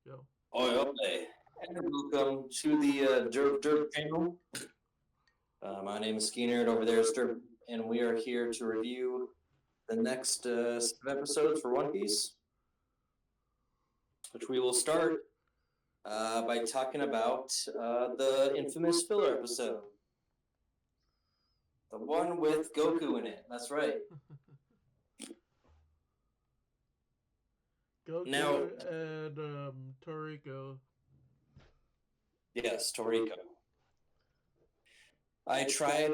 Go. Oi, oi, and welcome to the Derp Derp channel. My name is Skeeter, and over there is Derp, and we are here to review the next set of episodes for One Piece, which we will start by talking about the infamous filler episode. The one with Goku in it, that's right. Goku Now, and Toriko. yes, Toriko. I tried,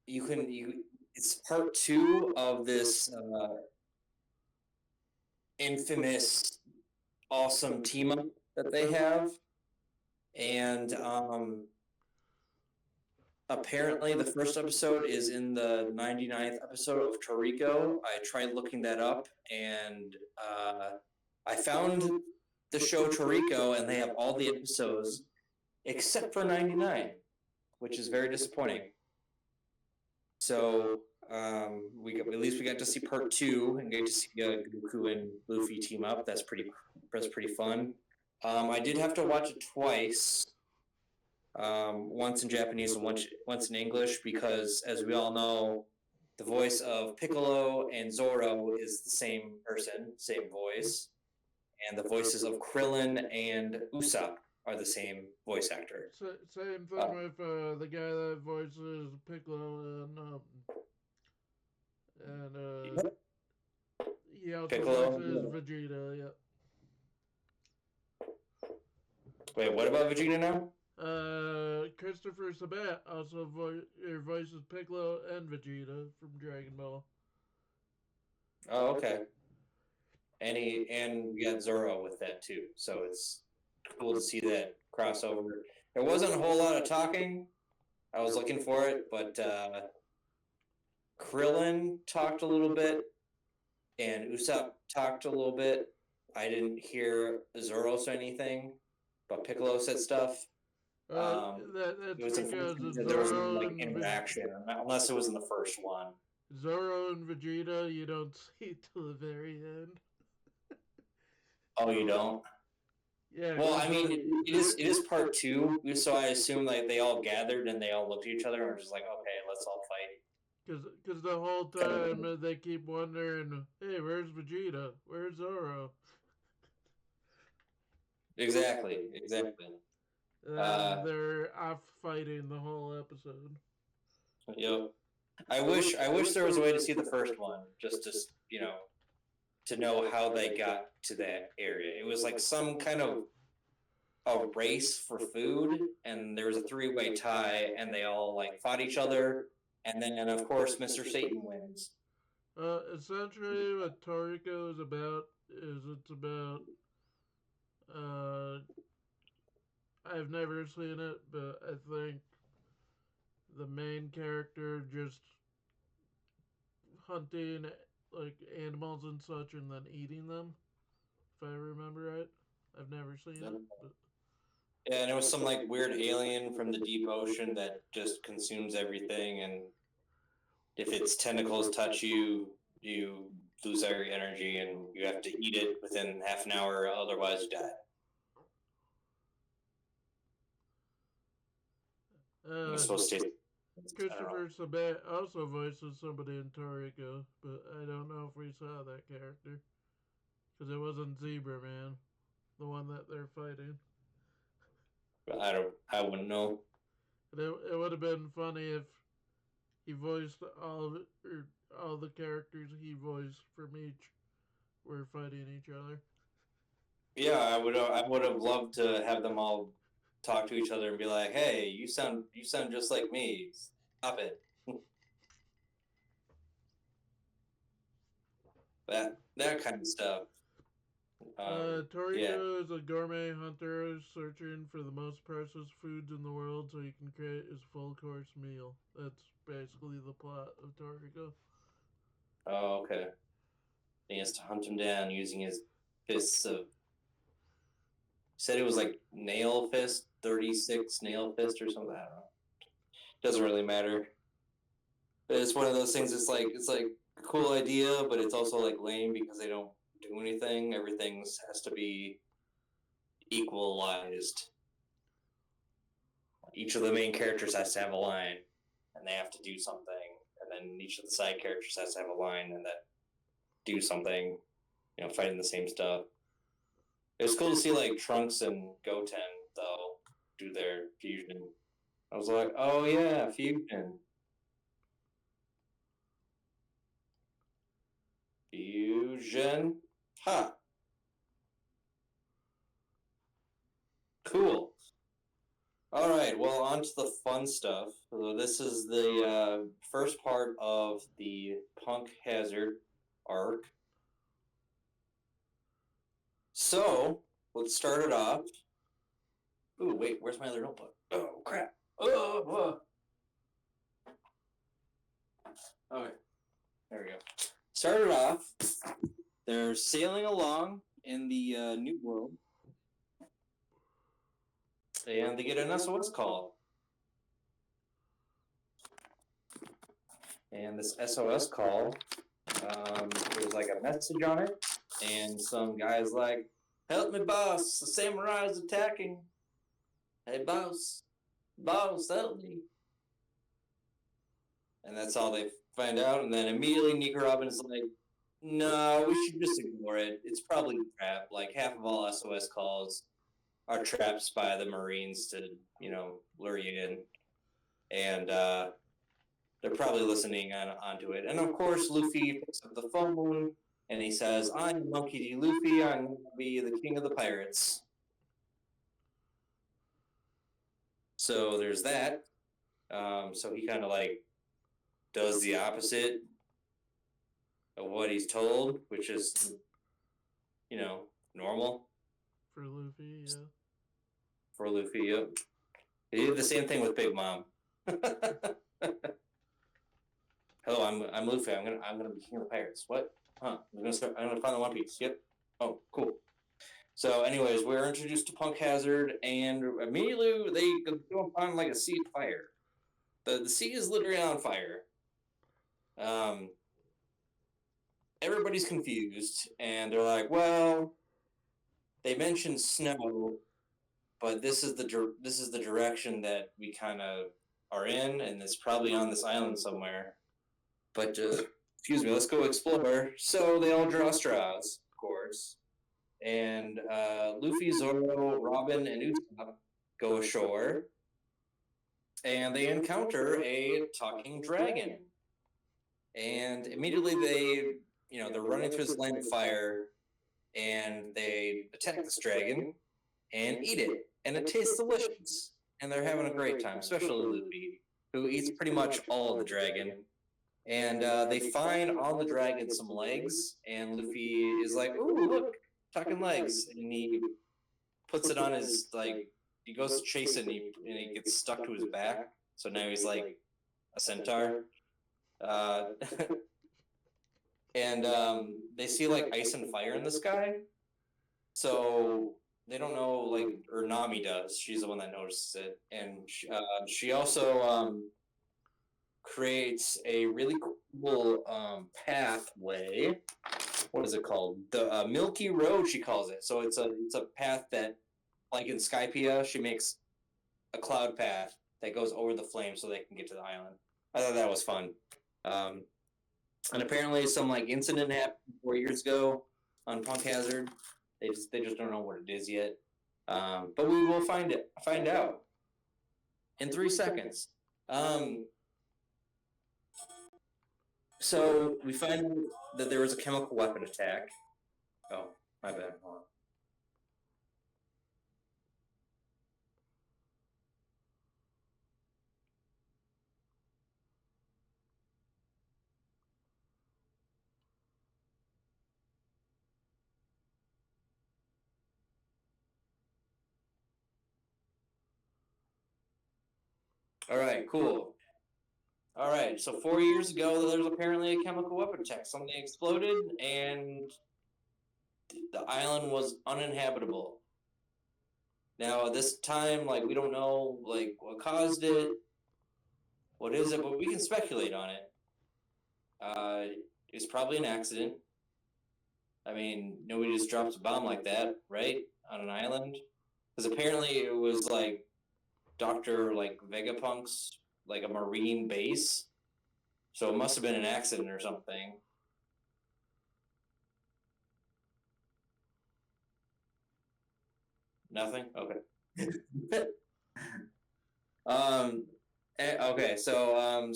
it's part two of this infamous awesome team up that they have, and apparently the first episode is in the 99th episode of Toriko. I tried looking that up, and I found the show Toriko, and they have all the episodes except for 99, which is very disappointing. So at least we got to see part two and get to see Goku and Luffy team up. That's pretty fun. I did have to watch it twice, once in Japanese and once in English, because as we all know, the voice of Piccolo and Zoro is the same person, same voice, and the voices of Krillin and Usopp are the same voice actor. Same thing with the guy that voices Piccolo and he also Piccolo. voices Vegeta. Yep. Wait, what about Vegeta now? Christopher Sabat also voices Piccolo and Vegeta from Dragon Ball. Oh, okay. And we got Zoro with that too, so it's cool to see that crossover. There wasn't a whole lot of talking. I was looking for it, but Krillin talked a little bit, and Usopp talked a little bit. I didn't hear Zoro say anything, but Piccolo said stuff. That's It was because there was no like interaction, unless it was in the first one. Zoro and Vegeta you don't see till the very end. Oh, you don't? Yeah. Well, I mean, it is part two, so I assume like they all gathered and they all looked at each other and were just like, okay, let's all fight. Because the whole time they keep wondering, hey, where's Vegeta? Where's Zoro? Exactly. They're off fighting the whole episode. Yep. I wish there was a way to see the first one, just to know how they got to that area. It was like some kind of a race for food, and there was a three-way tie, and they all like fought each other, and then of course Mr. Satan wins. Essentially, what Toriko is about it's about. I've never seen it, but I think the main character just hunting like animals and such and then eating them. If I remember right, I've never seen it. But... Yeah, and it was some like weird alien from the deep ocean that just consumes everything, and if its tentacles touch you, you lose all your energy, and you have to eat it within half an hour, otherwise you die. It's supposed to. Christopher Sabat also voices somebody in Toriko, but I don't know if we saw that character because it wasn't Zebra Man, the one that they're fighting. I wouldn't know. It would have been funny if he voiced all the characters he voiced from each were fighting each other. Yeah, I would have loved to have them all talk to each other and be like, "Hey, you sound just like me. Stop it." that kind of stuff. Toriko is a gourmet hunter searching for the most precious foods in the world so he can create his full course meal. That's basically the plot of Toriko. Oh, okay. He has to hunt him down using his fists of. Said it was like nail fist, 36 nail fist or something. I don't know. Doesn't really matter. But it's one of those things. It's like a cool idea, but it's also like lame because they don't do anything. Everything has to be equalized. Each of the main characters has to have a line, and they have to do something. And then each of the side characters has to have a line and then do something, fighting the same stuff. It was cool to see like Trunks and Goten though do their fusion. I was like, oh yeah, fusion. Fusion. Huh. Cool. All right, well, on to the fun stuff. So this is the first part of the Punk Hazard arc. So, let's start it off. Ooh, wait, where's my other notebook? Oh, crap. Oh, whoa. Okay, there we go. Started off, they're sailing along in the New World. And they get an SOS call. And this SOS call, there's like a message on it. And some guy's like, help me, boss. The samurai is attacking. Hey, boss. Boss, help me. And that's all they find out. And then immediately Nico Robin's like, no, we should just ignore it. It's probably a trap. Like half of all SOS calls are traps by the Marines to, lure you in. And they're probably listening onto it. And of course, Luffy picks up the phone and he says, I'm Monkey D. Luffy. I'm going to be the king of the pirates. So there's that. So he kind of like does the opposite of what he's told, which is, normal. For Luffy, yeah. For Luffy, yep. He did the same thing with Big Mom. Hello, I'm Luffy. I'm gonna be king of the pirates. What? Huh? I'm gonna find the One Piece. Yep. Oh, cool. So, anyways, we're introduced to Punk Hazard, and immediately they go upon like a sea of fire. The sea is literally on fire. Everybody's confused, and they're like, well, they mentioned snow, but this is the direction that we kind of are in, and it's probably on this island somewhere. But excuse me, let's go explore. So they all draw straws, of course, and Luffy, Zoro, Robin, and Usopp go ashore, and they encounter a talking dragon. And immediately they're running through this land of fire, and they attack this dragon and eat it. And it tastes delicious. And they're having a great time, especially Luffy, who eats pretty much all of the dragon. And they find on the dragon some legs, and Luffy is like, ooh, look, talking legs. And he puts it on his, he goes to chase it, and he gets stuck to his back. So now he's like a centaur. And they see like ice and fire in the sky. So they don't know, or Nami does. She's the one that notices it. And she also creates a really cool pathway. What is it called? The Milky Road, she calls it. So it's a path that, like in Skypiea, she makes a cloud path that goes over the flames so they can get to the island. I thought that was fun. And apparently some incident happened 4 years ago on Punk Hazard. They just don't know what it is yet. But we will find out in 3 seconds. So we find that there was a chemical weapon attack. Oh, my bad. Hold on. All right, cool. All right, so 4 years ago, there was apparently a chemical weapon attack. Something exploded, and the island was uninhabitable. Now, this time, we don't know, what caused it, what is it, but we can speculate on it. It's probably an accident. I mean, nobody just drops a bomb like that, right? On an island? Because apparently it was like Dr. like Vegapunk's like a marine base. So it must have been an accident or something. Nothing? Okay. Okay, so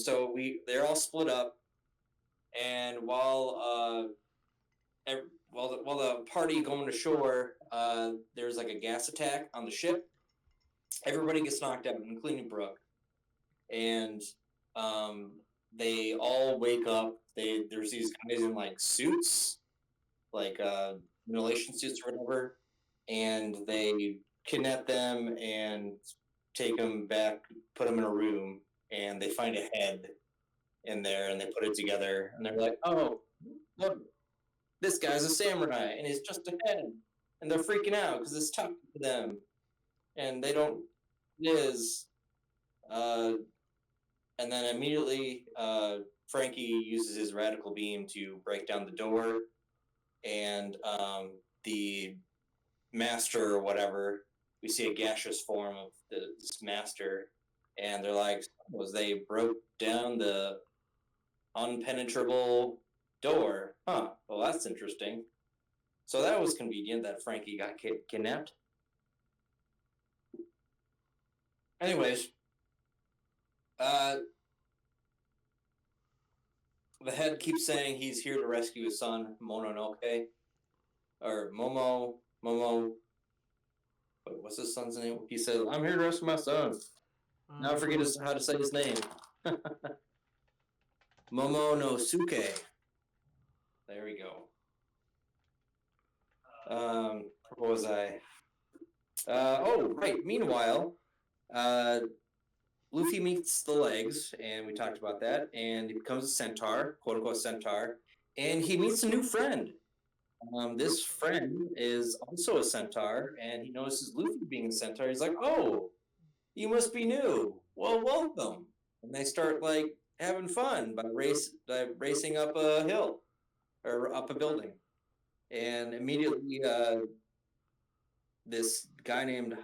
they're all split up, and while the party going to shore, there's like a gas attack on the ship. Everybody gets knocked out, including Brooke, and um, they all wake up. There's these guys in like suits, like mutilation suits or whatever, and they kidnap them and take them back, put them in a room, and they find a head in there, and they put it together, and they're like, "Oh, look, this guy's a samurai, and he's just a head," and they're freaking out because it's talking to them, and they don't is, uh, and then immediately Frankie uses his radical beam to break down the door, and the master or whatever, we see a gaseous form of this master, and they're like, was they broke down the unpenetrable door? Huh. Well, that's interesting. So that was convenient that Frankie got kidnapped. Anyways, the head keeps saying he's here to rescue his son, Mononoke, or Momo. Wait, what's his son's name? He says, "I'm here to rescue my son." Now I forget how to say his name. Momonosuke. There we go. Where was I? Oh, right. Meanwhile, Luffy meets the legs, and we talked about that, and he becomes a centaur, quote unquote centaur, and he meets a new friend. This friend is also a centaur, and he notices Luffy being a centaur. He's like, "Oh, you must be new. Well, welcome." And they start like having fun by racing up a hill or up a building, and immediately this guy named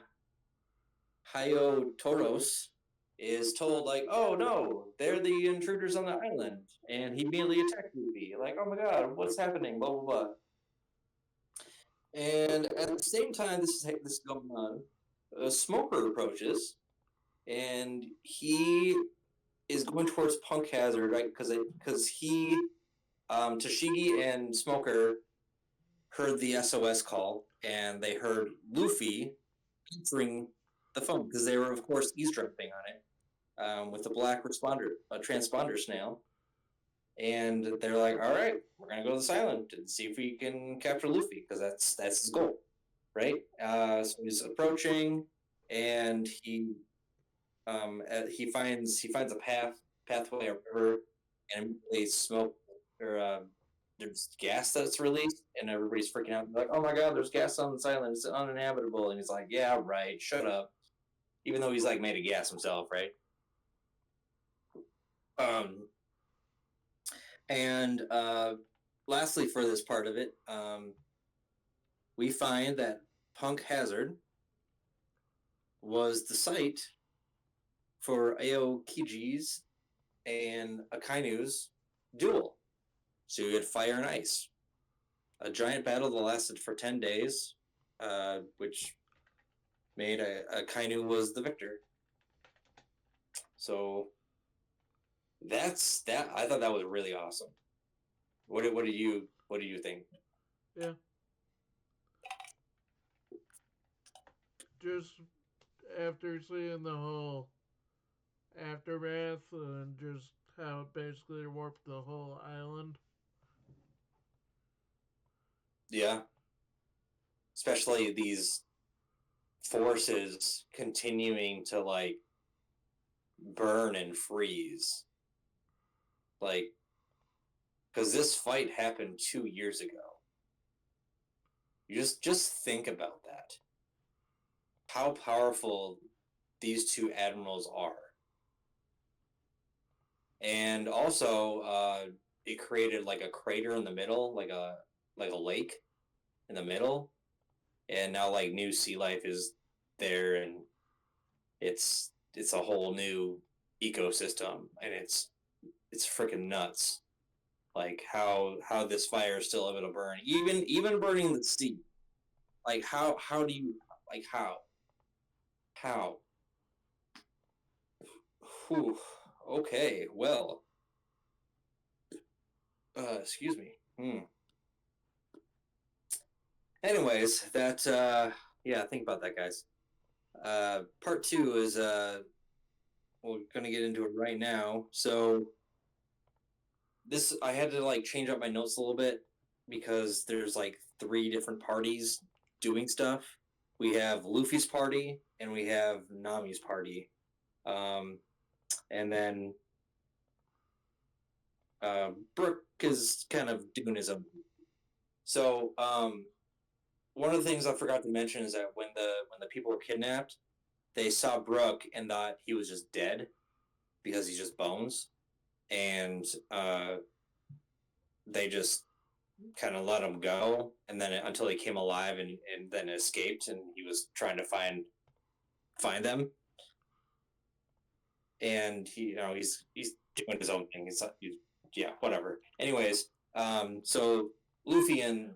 Hayo Toros is told like, "Oh no, they're the intruders on the island," and he immediately attacks Luffy. Like, "Oh my god, what's happening?" Blah blah blah. And at the same time, this is going on. A smoker approaches, and he is going towards Punk Hazard, right? Because he, Tashigi and Smoker heard the SOS call, and they heard Luffy answering the phone because they were, of course, eavesdropping on it with the black transponder snail. And they're like, "All right, we're gonna go to this island and see if we can capture Luffy because that's his goal, right?" So he's approaching, and he finds a pathway or river, and immediately smoke or there's gas that's released, and everybody's freaking out. They're like, "Oh my god, there's gas on this island. It's uninhabitable." And he's like, "Yeah, right. Shut up." Even though he's like made of gas himself, right? And lastly, for this part of it, we find that Punk Hazard was the site for Aokiji's and Akainu's duel. So you had fire and ice. A giant battle that lasted for 10 days, which made Akainu was the victor. So that's that. I thought that was really awesome. What do you think? Yeah. Just after seeing the whole aftermath and just how it basically warped the whole island. Yeah. Especially these forces continuing to like burn and freeze. Like, because this fight happened 2 years ago. You just think about that. How powerful these two admirals are. And also, it created like a crater in the middle, like a like a lake in the middle, and now like new sea life is there, and it's a whole new ecosystem, and it's freaking nuts. Like how this fire is still able to burn, even burning the sea. Like how do you like how? Whew. Okay, well, excuse me. Anyways, that yeah, think about that, guys. Part two is we're gonna get into it right now. So this I had to like change up my notes a little bit because there's like 3 different parties doing stuff. We have Luffy's party and we have Nami's party, and then Brook is kind of doing his own. So one of the things I forgot to mention is that when the people were kidnapped, they saw Brook and thought he was just dead because he's just bones, and they just kind of let him go, and then until he came alive and then escaped, and he was trying to find them, and he he's doing his own thing. He's yeah, whatever. Anyways, so Luffy and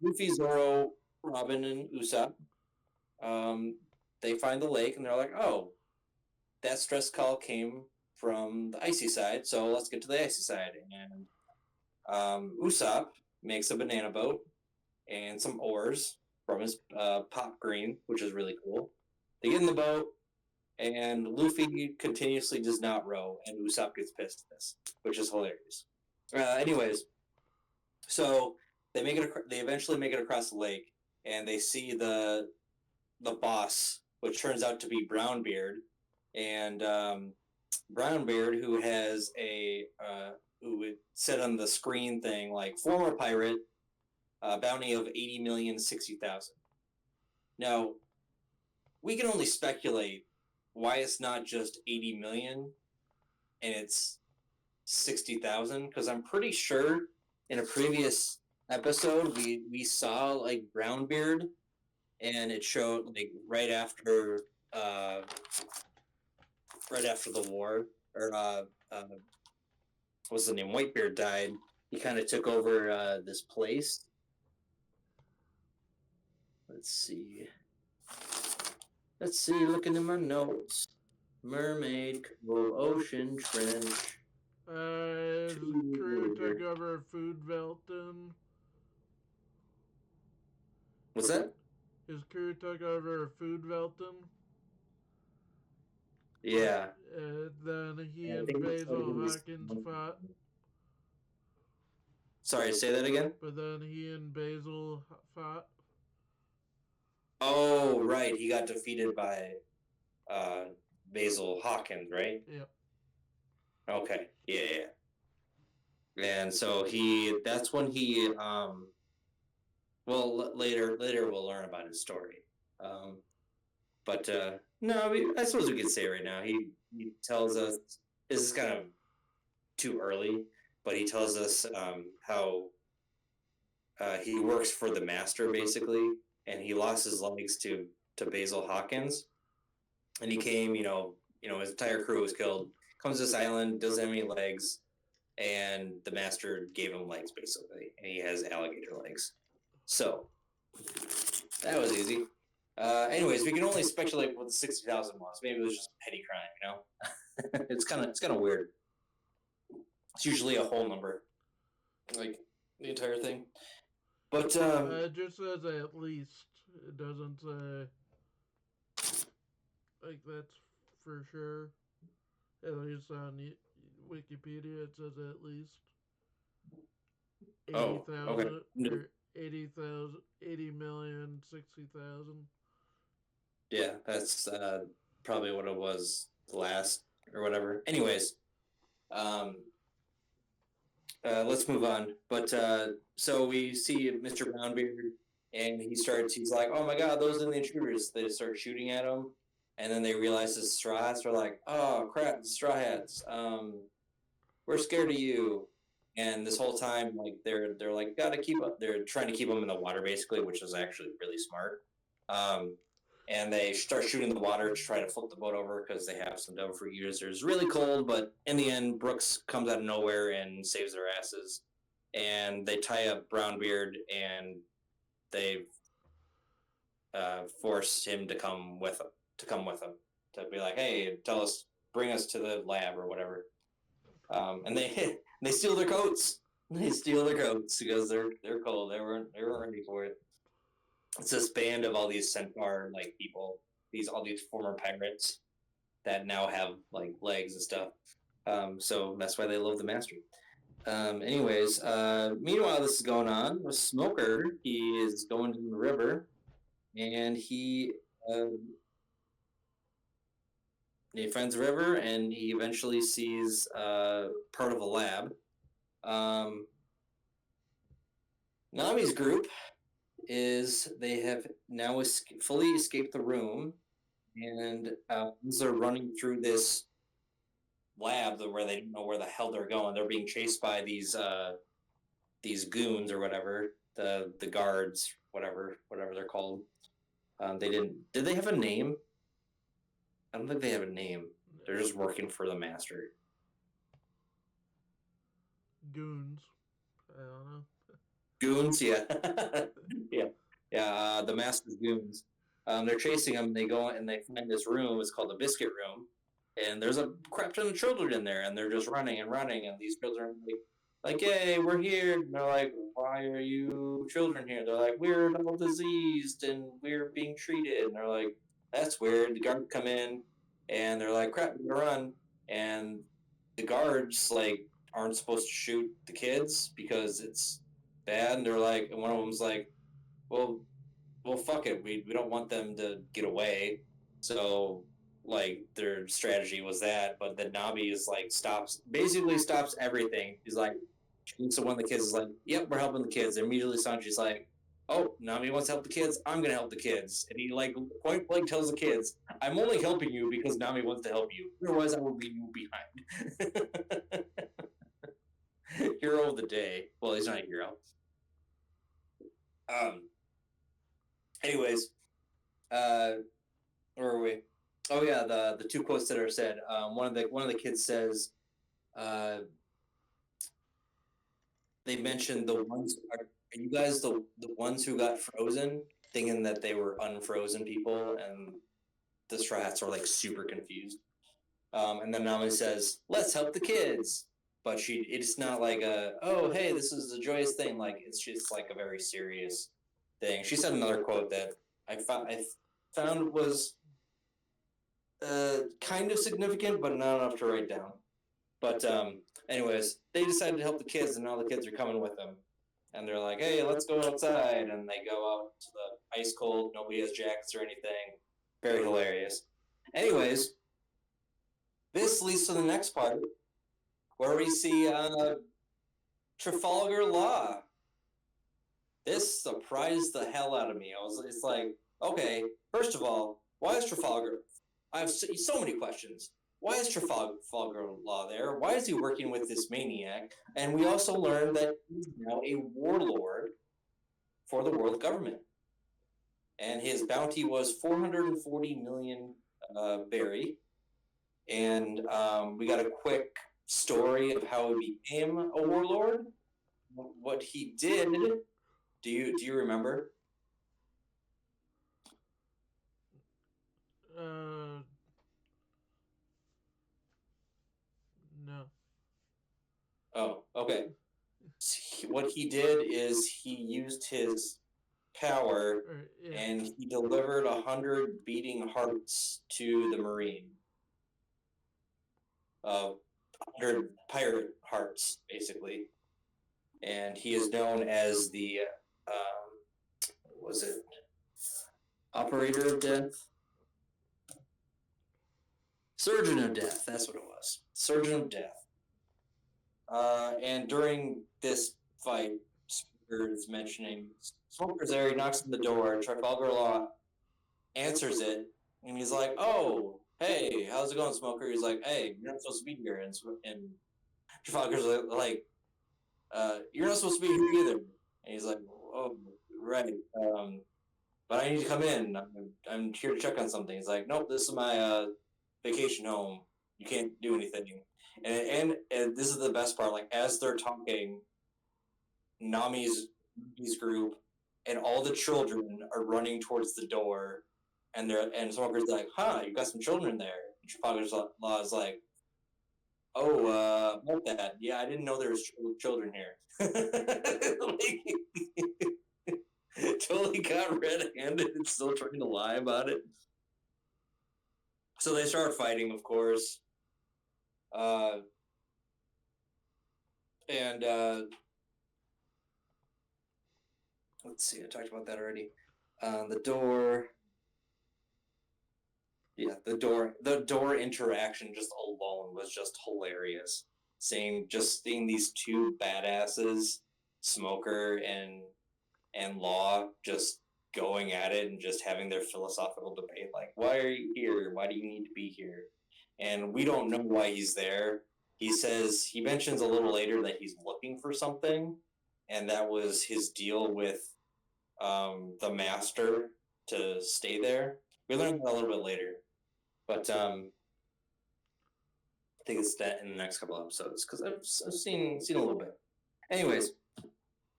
Luffy, Zoro, Robin, and Usopp, they find the lake and they're like, oh, that stress call came from the icy side, so let's get to the icy side. And Usopp makes a banana boat and some oars from his pop green, which is really cool. They get in the boat, and Luffy continuously does not row, and Usopp gets pissed at this, which is hilarious. Anyways, so they eventually make it across the lake, and they see the boss, which turns out to be Brownbeard, and Brownbeard, who has who it said on the screen thing like former pirate, bounty of 80,060,000. Now, we can only speculate why it's not just 80 million and it's 60,000, because I'm pretty sure in a previous episode we saw like Brownbeard, and it showed like right after the war, or what's the name? Whitebeard died. He kind of took over this place. Let's see. Looking in my notes. Mermaid, Cove, Ocean, Trench. His crew took over Food Velton. What's that? His crew took over Food Velton. Yeah. Then he and Basil Hawkins fought. Sorry, say that again? But then he and Basil fought. Oh, right. He got defeated by Basil Hawkins, right? Yep. Okay. Yeah. And so that's when he, well, later we'll learn about his story. But no, I suppose we could say right now, he tells us, this is kind of too early, but he tells us how he works for the master, basically, and he lost his legs to Basil Hawkins, and he came, his entire crew was killed, comes to this island, doesn't have any legs, and the master gave him legs, basically, and he has alligator legs. So, that was easy. Anyways, we can only speculate what the 60,000 was. Maybe it was just petty crime, It's kind of weird. It's usually a whole number, like the entire thing. But it just says at least. It doesn't say like that's for sure. At least on Wikipedia, it says at least 80,000 okay. or 80,060,000. Yeah, that's probably what it was last or whatever. Anyways, let's move on. But so we see Mr. Brownbeard, and he's like, oh my god, those are the intruders. They start shooting at him, and then they realize the Straw Hats are like, oh crap, the Straw Hats. We're scared of you. And this whole time, like they're like gotta keep up. They're trying to keep them in the water basically, which is actually really smart. Um, and they start shooting the water to try to flip the boat over because they have some devil fruit users. It's really cold, but in the end, Brooks comes out of nowhere and saves their asses. And they tie up Brownbeard and they force him to come with them. To be like, hey, bring us to the lab or whatever. And they they steal their coats. They steal their coats because they're cold. They weren't ready for it. It's this band of all these centaur like people, all these former pirates that now have like legs and stuff. So that's why they love the master. Anyways, meanwhile, this is going on with Smoker. He is going to the river, and he finds the river, and he eventually sees part of a lab. Nami's group they have now fully escaped the room, and as they're running through this lab where they don't know where the hell they're going, they're being chased by these goons or whatever, the guards, whatever they're called. Did they have a name? I don't think they have a name. They're just working for the master. Goons. I don't know. Goons, yeah. Yeah, the master's goons. They're chasing them. They go and they find this room. It's called the Biscuit Room. And there's a crap ton of children in there. And they're just running. And these children are like, hey, we're here. And they're like, why are you children here? They're like, we're all diseased and we're being treated. And they're like, that's weird. The guards come in and they're like, crap, we're gonna run. And the guards like aren't supposed to shoot the kids because it's bad. And they're like, and one of them's like, well, fuck it. We don't want them to get away. So like their strategy was that, but then Nabi is like stops everything. He's like, so one of the kids is like, yep, we're helping the kids. And immediately Sanji's like, oh, Nami wants to help the kids. I'm gonna help the kids. And he like point blank tells the kids, I'm only helping you because Nami wants to help you. Otherwise, I will leave you behind. Hero of the day. Well, he's not a hero. Anyways, where are we? Oh yeah, the two quotes that are said. One of the kids says, they mentioned the ones. Are you guys the ones who got frozen, thinking that they were unfrozen people, and the Straw Hats are like super confused. And then Nami says, "Let's help the kids," but it's not like oh hey, this is a joyous thing. Like it's just like a very serious thing. She said another quote that I found was kind of significant, but not enough to write down. But anyways, they decided to help the kids, and now the kids are coming with them. And they're like, hey, let's go outside. And they go out to the ice cold. Nobody has jackets or anything. Very hilarious. Anyways, this leads to the next part where we see Trafalgar Law. This surprised the hell out of me. It's like, okay, first of all, why is Trafalgar? I have so many questions. Why is Trafalgar Law there? Why is he working with this maniac? And we also learned that he's now a warlord for the world government. And his bounty was 440 million berry. And we got a quick story of how he became a warlord. What he did. Do you remember? No. Oh, okay. What he did is he used his power and he delivered 100 beating hearts to the Marine. 100 pirate hearts, basically. And he is known as the, what was it? Operator of Death? Surgeon of Death, that's what it was. Surgeon of Death. And during this fight, Smoker is mentioning, Smoker's there, he knocks on the door, Trafalgar Law answers it, and he's like, oh, hey, how's it going, Smoker? He's like, hey, you're not supposed to be here. And Trafalgar's like, you're not supposed to be here either. And he's like, oh, right. But I need to come in. I'm here to check on something. He's like, nope, this is my vacation home. You can't do anything. And this is the best part. Like as they're talking, Nami's group and all the children are running towards the door, and Smoker's like, "Huh, you got some children there." And Trafalgar's Law is like, "Oh, about that? Yeah, I didn't know there was children here." Like, totally got red-handed and still trying to lie about it. So they start fighting, of course. And let's see, I talked about that already. The door. Yeah, the door interaction just alone was just hilarious. Seeing these two badasses, Smoker and Law, just going at it and just having their philosophical debate, like, why are you here? Why do you need to be here? And we don't know why he's there. He mentions a little later that he's looking for something, and that was his deal with the master to stay there. We learned that a little bit later. But I think it's that in the next couple episodes because I've seen a little bit. Anyways,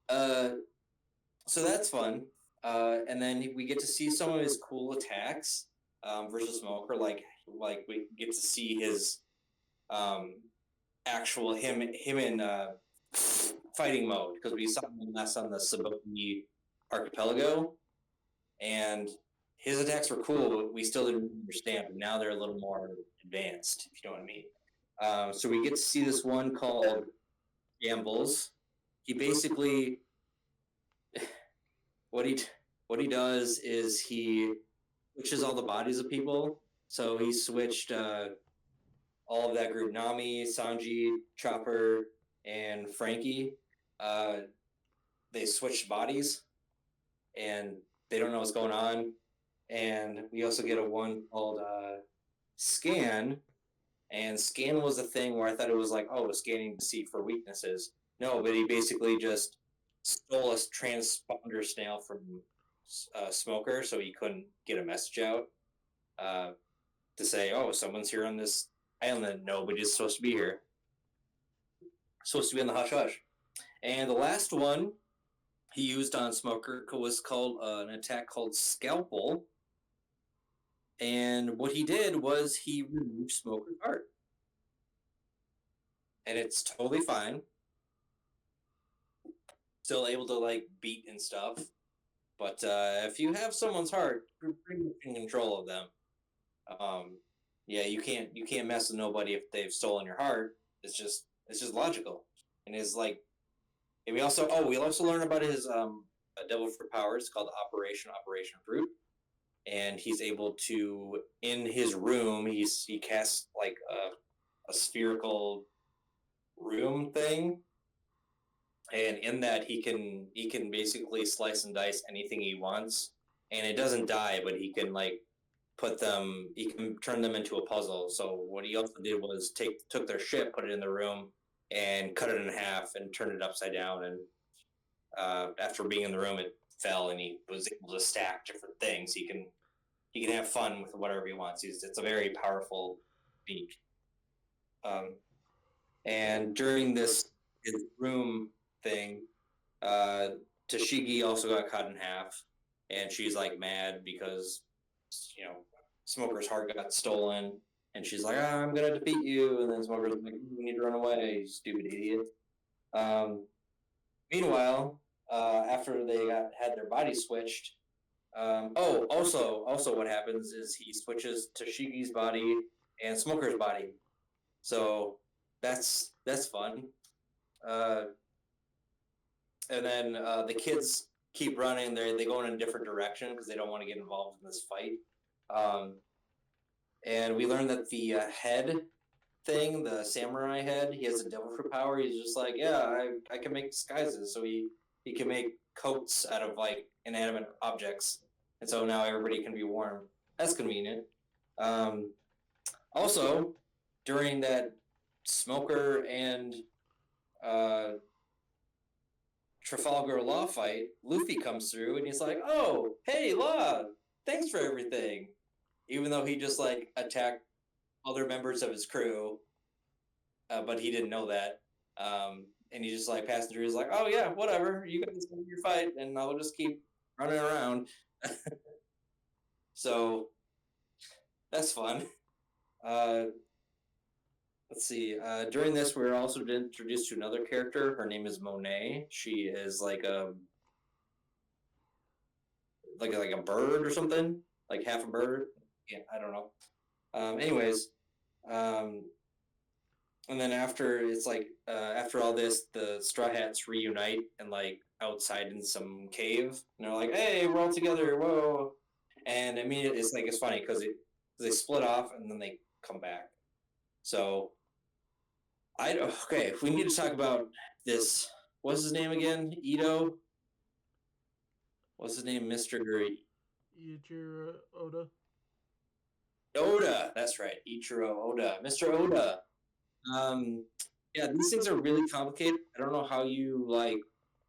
so that's fun. And then we get to see some of his cool attacks versus Smoker. Like we get to see his actual him in fighting mode because we saw him last on the Sabaody archipelago, and his attacks were cool, but we still didn't understand. But now they're a little more advanced, if you know what I mean. So we get to see this one called Gambles. He basically, what he does is he switches all the bodies of people. So he switched all of that group: Nami, Sanji, Chopper, and Frankie. They switched bodies, and they don't know what's going on. And we also get a one called Scan. And Scan was a thing where I thought it was like, oh, scanning to see for weaknesses. No, but he basically just stole a transponder snail from Smoker so he couldn't get a message out to say, oh, someone's here on this island that nobody's supposed to be here. Supposed to be in the hush hush. And the last one he used on Smoker was called an attack called Scalpel. And what he did was he removed Smoker's heart. And it's totally fine. Still able to like beat and stuff. But if you have someone's heart, you're pretty much in control of them. Yeah, you can't mess with nobody if they've stolen your heart. It's just logical. And it's like, and we also learn about his Devil Fruit powers called Operation Fruit. And he's able to, in his room, he casts like a spherical room thing, and in that he can basically slice and dice anything he wants, and it doesn't die, but he can like he can turn them into a puzzle. So what he also did was took their ship, put it in the room, and cut it in half and turned it upside down, and after being in the room, it fell, and he was able to stack different things. He can have fun with whatever he wants. It's a very powerful beat. And during his room thing, Tashigi also got cut in half, and she's like mad because Smoker's heart got stolen, and she's like, I'm gonna defeat you, and then Smoker's like, you need to run away, you stupid idiot. Meanwhile, after they had their bodies switched, also what happens is he switches Tashigi's body and Smoker's body, so that's fun. And then the kids keep running. They go in a different direction because they don't want to get involved in this fight. And we learned that the head thing, the samurai head, he has a devil fruit power. He's just like, yeah, I can make disguises. So he can make coats out of like inanimate objects, and so now everybody can be warm. That's convenient. Also, during that Smoker and Trafalgar Law fight, Luffy comes through and he's like, "Oh, hey, Law, thanks for everything." Even though he just like attacked other members of his crew, but he didn't know that. And he just like passing through. He's like, "Oh yeah, whatever. You guys do your fight, and I'll just keep running around." So that's fun. Uh, let's see. During this, we were also introduced to another character. Her name is Monet. She is like a bird or something, like half a bird. Yeah, I don't know. Anyways, and then after after all this, the Straw Hats reunite and like outside in some cave, and they're like, "Hey, we're all together! Whoa!" And immediately, it's funny because they split off and then they come back. So we need to talk about this. What's his name again? Ito. What's his name, Mister Ichiro Oda. Oda? That's right, Ichiro Oda, Mister Oda. Yeah, these things are really complicated. I don't know how you like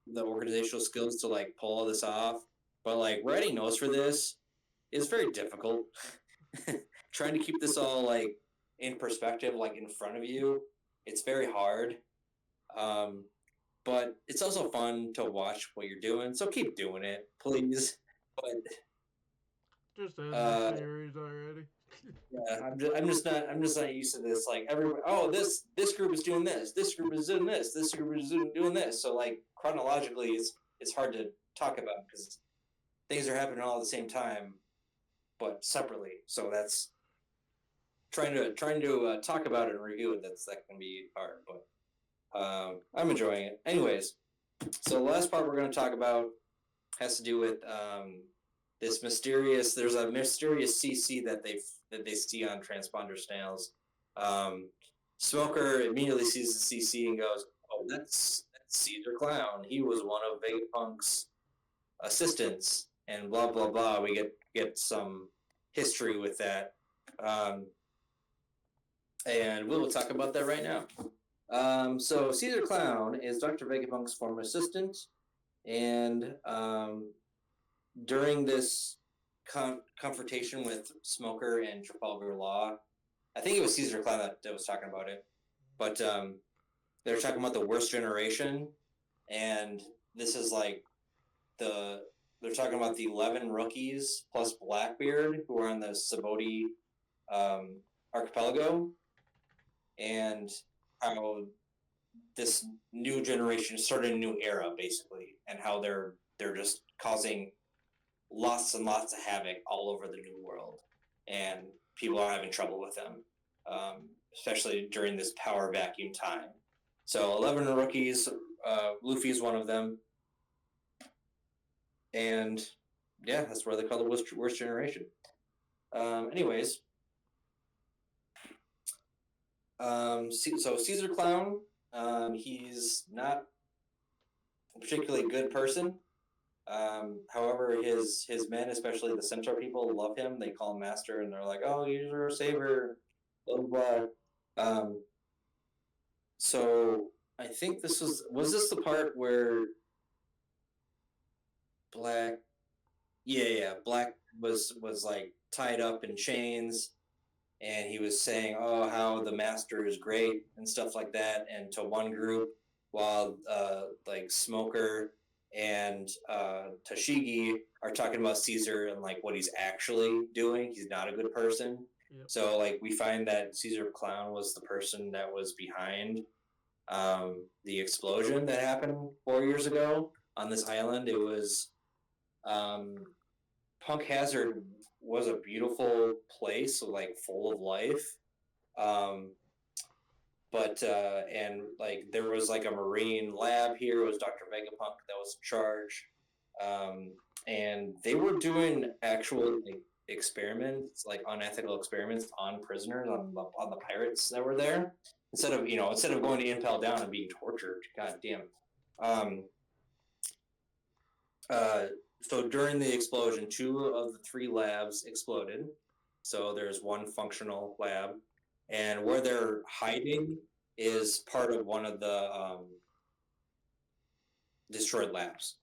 the organizational skills to like pull all this off, but like writing notes for this is very difficult. Trying to keep this all like in perspective, like in front of you, it's very hard. But it's also fun to watch what you're doing, so keep doing it, please. But just end the series already. Yeah, I'm just not used to this. Like everyone, this group is doing this group is doing this group is doing this. So like chronologically, it's hard to talk about because things are happening all at the same time, but separately. So that's trying to talk about it and review it. That can be hard, but I'm enjoying it. Anyways, so the last part we're going to talk about has to do with this mysterious. There's a mysterious CC that they see on transponder snails. Smoker immediately sees the CC and goes, "Oh, that's Caesar Clown. He was one of Vegapunk's assistants," and blah blah blah. We get some history with that, and we'll talk about that right now. So Caesar Clown is Dr. Vegapunk's former assistant, and during this confrontation with Smoker and Trafalgar Law, I think it was Caesar Clown that was talking about it, but they were talking about the worst generation, and this is like they're talking about the 11 rookies plus Blackbeard who are on the Saboti archipelago, and how this new generation started a new era basically, and how they're just causing lots and lots of havoc all over the new world, and people are having trouble with them, especially during this power vacuum time. So 11 rookies, Luffy is one of them, and yeah, that's where they call the worst generation. Anyways, so Caesar Clown, he's not a particularly good person. However, his men, especially the Centaur people, love him. They call him Master, and they're like, "Oh, you're a saver," blah blah blah. So I think this was this the part where Black, yeah, Black was like tied up in chains, and he was saying, "Oh, how the Master is great" and stuff like that, and to one group, while like Smoker and Tashigi are talking about Caesar and like what he's actually doing. He's not a good person. Yep. So like we find that Caesar Clown was the person that was behind the explosion that happened 4 years ago on this island. It was Punk Hazard was a beautiful place, like full of life. But and like there was like a marine lab here. It was Dr. Vegapunk that was in charge, and they were doing actual like experiments, like unethical experiments on prisoners, on the pirates that were there. Instead of going to Impel Down and being tortured. God damn. So during the explosion, 2 of the 3 labs exploded. So there's 1 functional lab. And where they're hiding is part of one of the destroyed labs.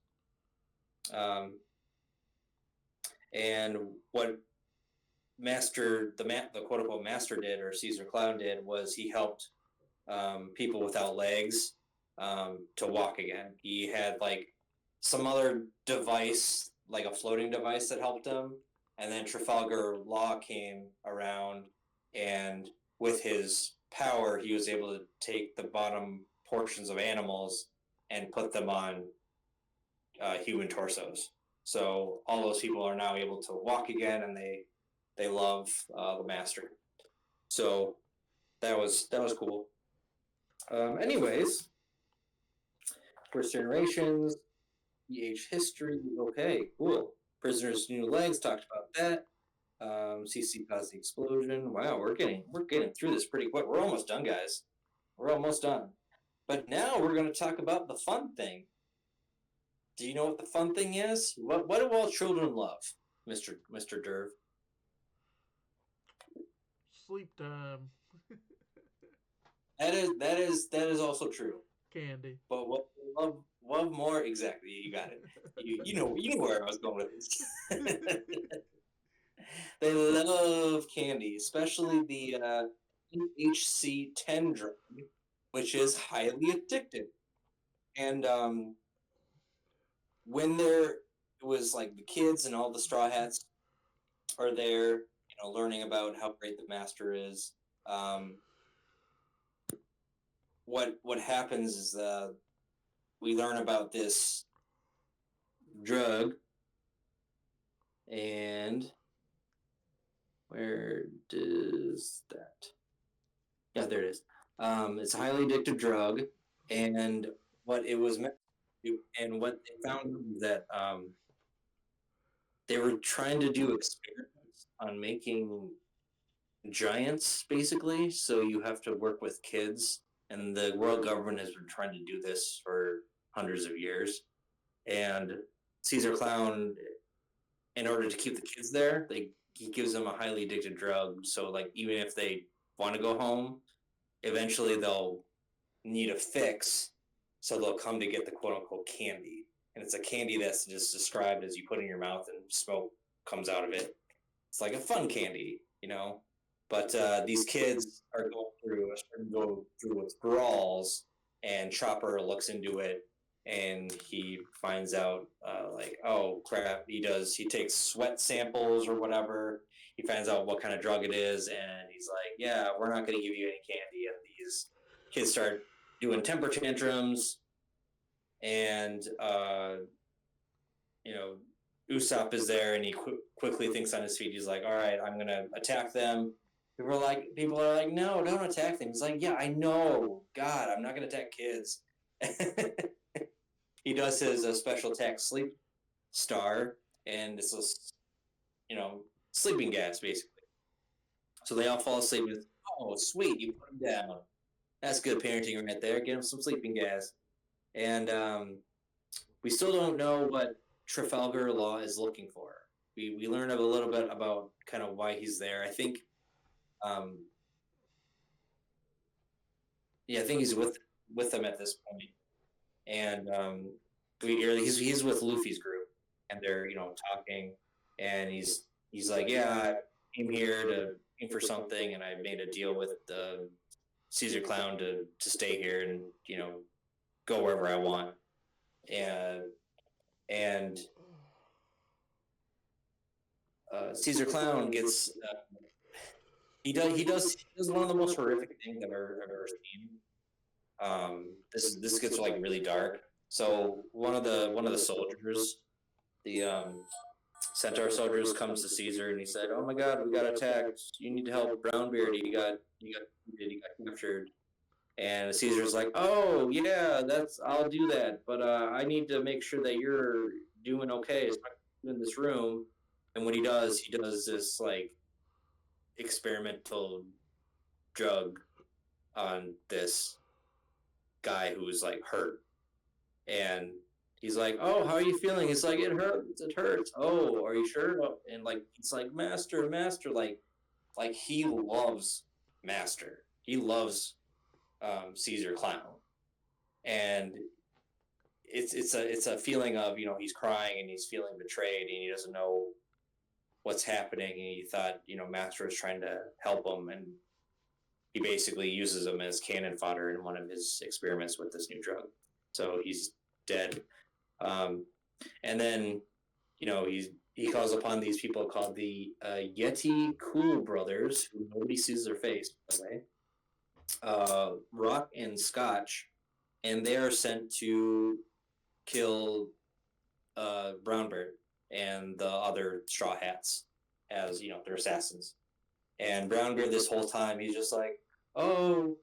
And what the quote unquote master did, or Caesar Clown did, was he helped people without legs to walk again. He had like some other device, like a floating device that helped him. And then Trafalgar Law came around, and with his power, he was able to take the bottom portions of animals and put them on human torsos. So all those people are now able to walk again, and they love the master. So that was cool. Anyways, First Generations, EH History. Okay, cool. Prisoners' New Legs, talked about that. CC caused the explosion. Wow, we're getting through this pretty quick. We're almost done, guys. We're almost done. But now we're going to talk about the fun thing. Do you know what the fun thing is? What do all children love, Mr. Derv? Sleep time. That is also true. Candy. But what they love more, exactly, you got it. You know where I was going with this. They love candy, especially the NHC-10 drug, which is highly addictive. And when it was like the kids and all the Straw Hats are there, learning about how great the master is. What happens is we learn about this drug, and where does that? Yeah, there it is. It's a highly addictive drug, and what it was meant to do, and what they found was that they were trying to do experiments on making giants, basically. So you have to work with kids, and the world government has been trying to do this for hundreds of years. And Caesar Clown, in order to keep the kids there, he gives them a highly addictive drug. So like even if they want to go home, eventually they'll need a fix. So they'll come to get the quote unquote candy. And it's a candy that's just described as you put it in your mouth and smoke comes out of it. It's like a fun candy, But these kids are going through withdrawals, and Chopper looks into it, and he finds out like, oh crap, he takes sweat samples or whatever. He finds out what kind of drug it is, and he's like, yeah, we're not going to give you any candy. And these kids start doing temper tantrums, and Usopp is there, and he quickly thinks on his feet. He's like, all right, I'm going to attack them. People are like, no, don't attack them. He's like, yeah, I know. God, I'm not going to attack kids. He does his special attack sleep star, and it's sleeping gas, basically. So they all fall asleep with, oh, sweet, you put them down. That's good parenting right there. Get him some sleeping gas. And we still don't know what Trafalgar Law is looking for. We learn a little bit about kind of why he's there. I think I think he's with them at this point. And he's with Luffy's group, and they're talking, and he's like, yeah, I came here to aim for something, and I made a deal with Caesar Clown to stay here and go wherever I want. And Caesar Clown gets he does one of the most horrific things I've ever seen. This gets like really dark. So one of the soldiers, the Centaur soldiers, comes to Caesar, and he said, "Oh my God, we got attacked. You need to help Brownbeard. He got captured." And Caesar's like, "Oh yeah, I'll do that, but I need to make sure that you're doing okay. So I'm in this room." And what he does this like experimental drug on this guy who's like hurt, and he's like, "Oh, how are you feeling?" He's like, "It hurts. Oh, are you sure?" And like it's like, master, like he loves Master. He loves Caesar Clown, and it's a feeling of, he's crying and he's feeling betrayed and he doesn't know what's happening, and he thought, Master was trying to help him, and he basically uses him as cannon fodder in one of his experiments with this new drug. So he's dead. And then, he calls upon these people called the Yeti Cool Brothers, who nobody sees their face, by the way. Rock and Scotch, and they are sent to kill Brownbeard and the other Straw Hats as, they're assassins. And Brownbeard this whole time, he's just like, oh,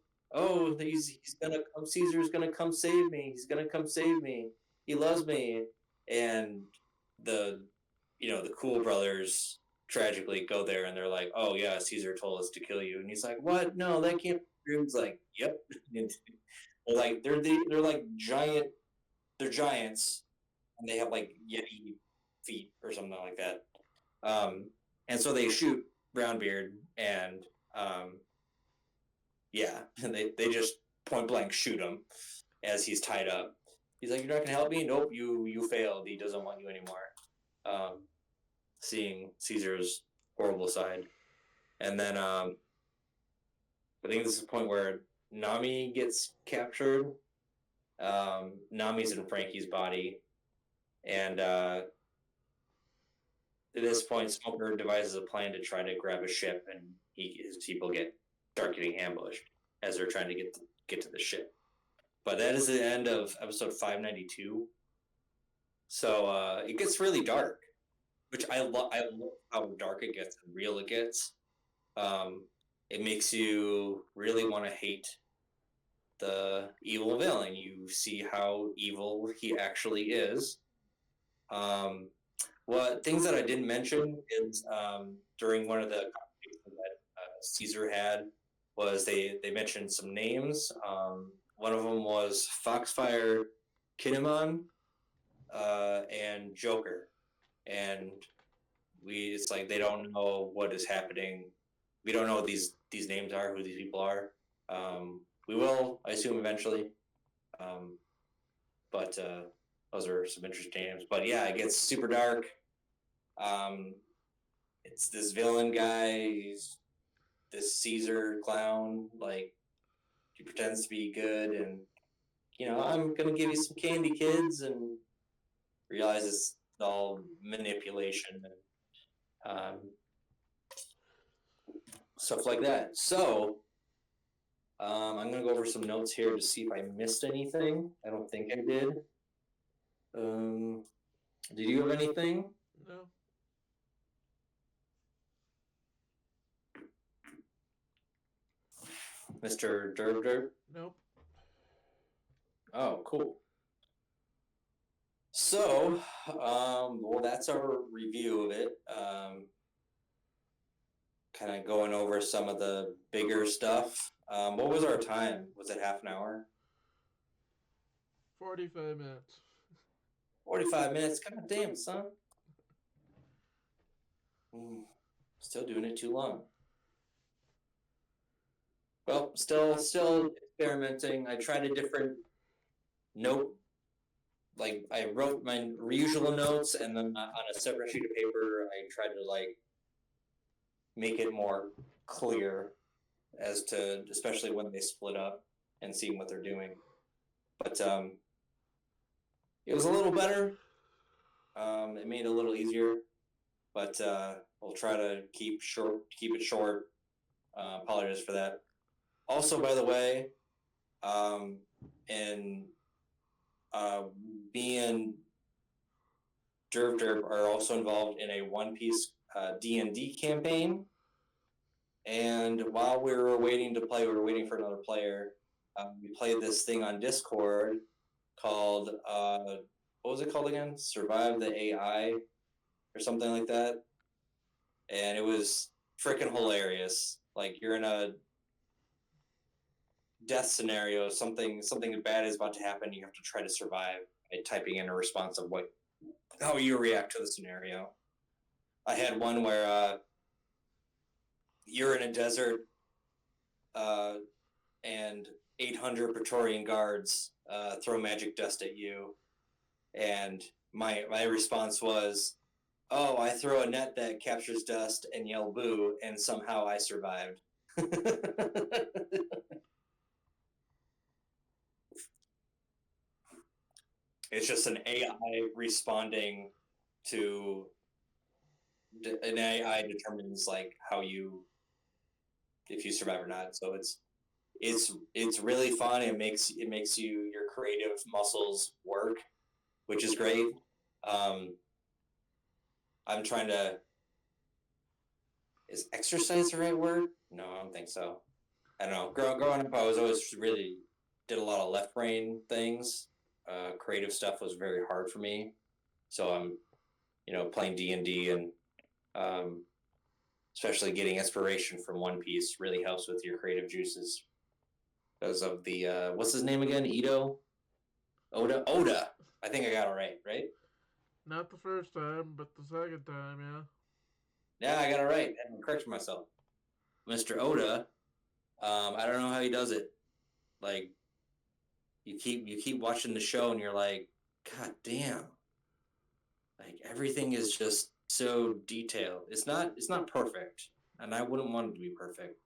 he's gonna come. Caesar's gonna come save me. He's gonna come save me. He loves me. And the Cool Brothers tragically go there and they're like, oh yeah, Caesar told us to kill you. And he's like, what? No, that can't be true. He's like, yep. They're like they're like giant. They're giants, and they have like Yeti feet or something like that. And so they shoot Brownbeard, and yeah, and they just point blank shoot him as he's tied up. He's like, "You're not gonna help me? Nope, you failed. He doesn't want you anymore." Seeing Caesar's horrible side, and then I think this is the point where Nami gets captured. Nami's in Frankie's body, and at this point, Smoker devises a plan to try to grab a ship, and his people start getting ambushed as they're trying to get to the ship. But that is the end of episode 592. So it gets really dark, which I love how dark it gets and real it gets. It makes you really want to hate the evil villain. You see how evil he actually is. Things that I didn't mention is during one of the conversations that Caesar had was they mentioned some names. One of them was Foxfire Kinemon and Joker, and it's like they don't know what is happening. We don't know what these names are, who these people are. We will, I assume, eventually. But those are some interesting names. But yeah, it gets super dark. It's this villain guy. He's this Caesar clown. Like, he pretends to be good, and I'm gonna give you some candy, kids, and realize it's all manipulation and stuff like that. So I'm gonna go over some notes here to see if I missed anything. I don't think I did. Did you have anything? No. Mr. Derb? Nope. Oh, cool. So, well, that's our review of it. Kind of going over some of the bigger stuff. What was our time? Was it half an hour? 45 minutes. 45 minutes? God damn, son. Still doing it too long. Well, still experimenting. I tried a different note. Like, I wrote my usual notes, and then on a separate sheet of paper, I tried to, make it more clear as to, especially when they split up and seeing what they're doing. But it was a little better. It made it a little easier, but we'll try to keep it short. Apologize for that. Also, by the way, me and Derb are also involved in a One Piece D&D campaign. And while we were waiting to play, we were waiting for another player. We played this thing on Discord called, what was it called again? Survive the AI or something like that. And it was freaking hilarious. Like, you're in a death scenario, something bad is about to happen. You have to try to survive by typing in a response of how you react to the scenario. I had one where you're in a desert and 800 Praetorian guards throw magic dust at you, And my response was, "Oh, I throw a net that captures dust and yell boo, and somehow I survived." It's just an AI responding to an AI determines like how you if you survive or not. So it's really fun. It makes your creative muscles work, which is great. Um, I'm trying to is exercise the right word? No, I don't think so. I don't know. Growing up, I was always really did a lot of left brain things. Creative stuff was very hard for me. So I'm, playing D&D and um, especially getting inspiration from One Piece really helps with your creative juices because of the what's his name again? Oda. I think I got it right, right? Not the first time, but the second time, yeah. Yeah, I got it right. I had to correct myself. Mr. Oda. I don't know how he does it. Like you keep watching the show and you're like, God damn. Like everything is just so detailed. It's not perfect. And I wouldn't want it to be perfect.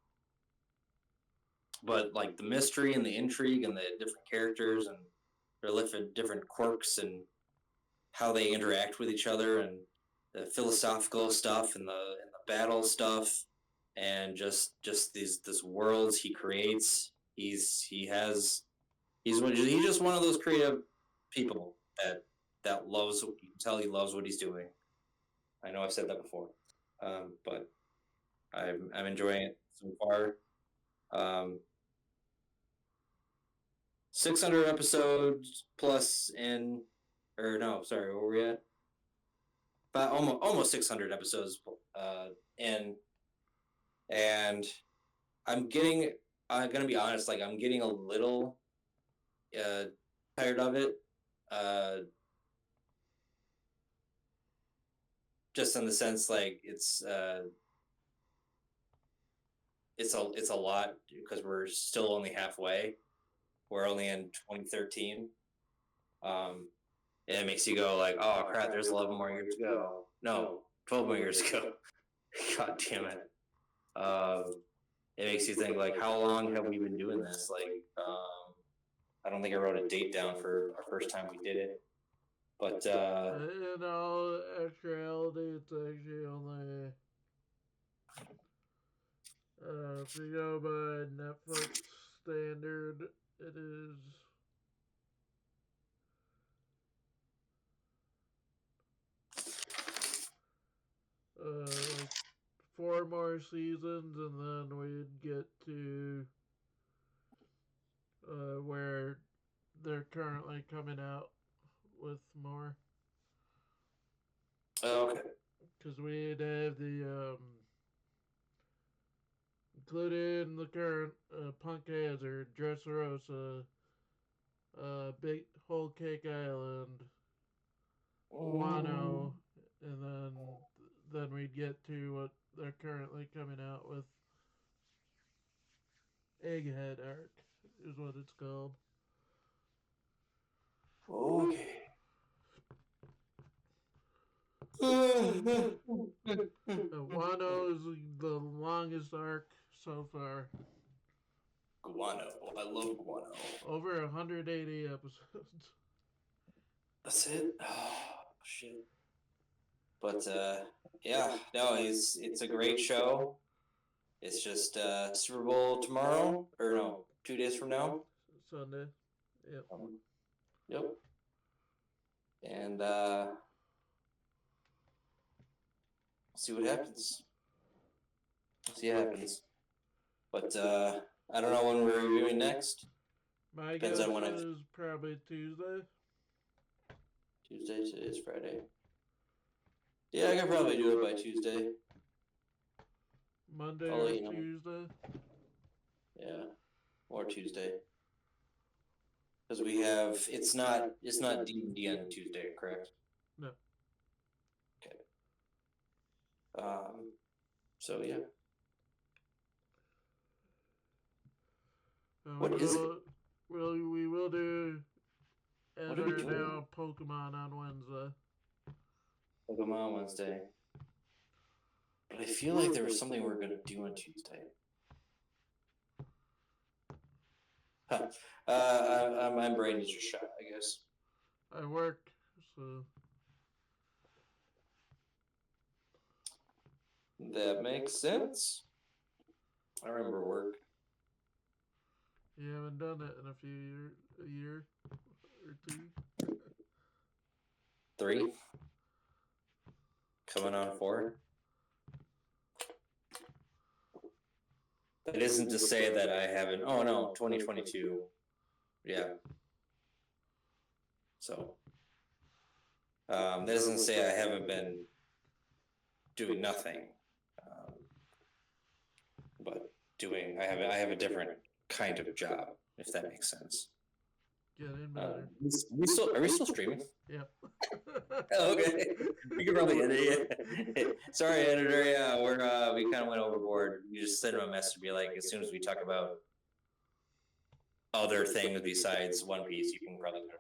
But like the mystery and the intrigue and the different characters and their different quirks and how they interact with each other and the philosophical stuff and the battle stuff and just these this worlds he creates. He's just one of those creative people that loves. You can tell he loves what he's doing. I know I've said that before, but I'm enjoying it so far. Um, 600 episodes plus in, or no, sorry, where were we at? But almost 600 episodes in, and I'm getting. I'm gonna be honest, like I'm getting a little uh, tired of it. Uh, just in the sense like it's a lot because we're still only halfway. We're only in 2013. Um, and it makes you go like, oh crap, there's 11 more years to go. No, 12 more years to go. God damn it. It makes you think like, how long have we been doing this? Like, I don't think I wrote a date down for our first time we did it, but In all actuality, it's actually only. If you go by Netflix standard, it is. Like 4 more seasons, and then we'd get to where they're currently coming out with more. okay. Because we'd have the included in the current Punk Hazard, Dressrosa, Big Whole Cake Island, Wano, and then we'd get to what they're currently coming out with. Egghead Arc is what it's called. Okay. Wano is the longest arc so far. Guano. I love guano. Over 180 episodes. That's it. Oh, shit. But yeah, no, it's a great show. It's just Super Bowl tomorrow, or no, 2 days from now. Sunday. Yep. Yep. And see what happens. See what happens. But I don't know when we're reviewing next. My Depends guess on when is probably Tuesday. Tuesday, today's Friday. Yeah, I could probably do it by Tuesday. Monday I'll or let you know. Tuesday. Yeah, or Tuesday. Because we have it's not D&D on Tuesday, correct? No. Okay. So yeah. What is it? We will do What are we they're doing? now Pokemon on Wednesday. Pokemon Wednesday. But I feel like there was something we were going to do on Tuesday. Huh. My brain needs a shot, I guess. I work, so That makes sense. I remember work. you haven't done it in a year or two. 3. Coming on 4. That isn't to say that I haven't. Oh no, 2022. Yeah. So that doesn't say I haven't been doing nothing, but I have a different kind of job, if that makes sense. Getting better. Are we still streaming? Yep. Oh, okay. We can probably edit it. Sorry, editor. Yeah, we kind of went overboard. You just sent him a message to be like, as soon as we talk about other things besides One Piece, you can probably cut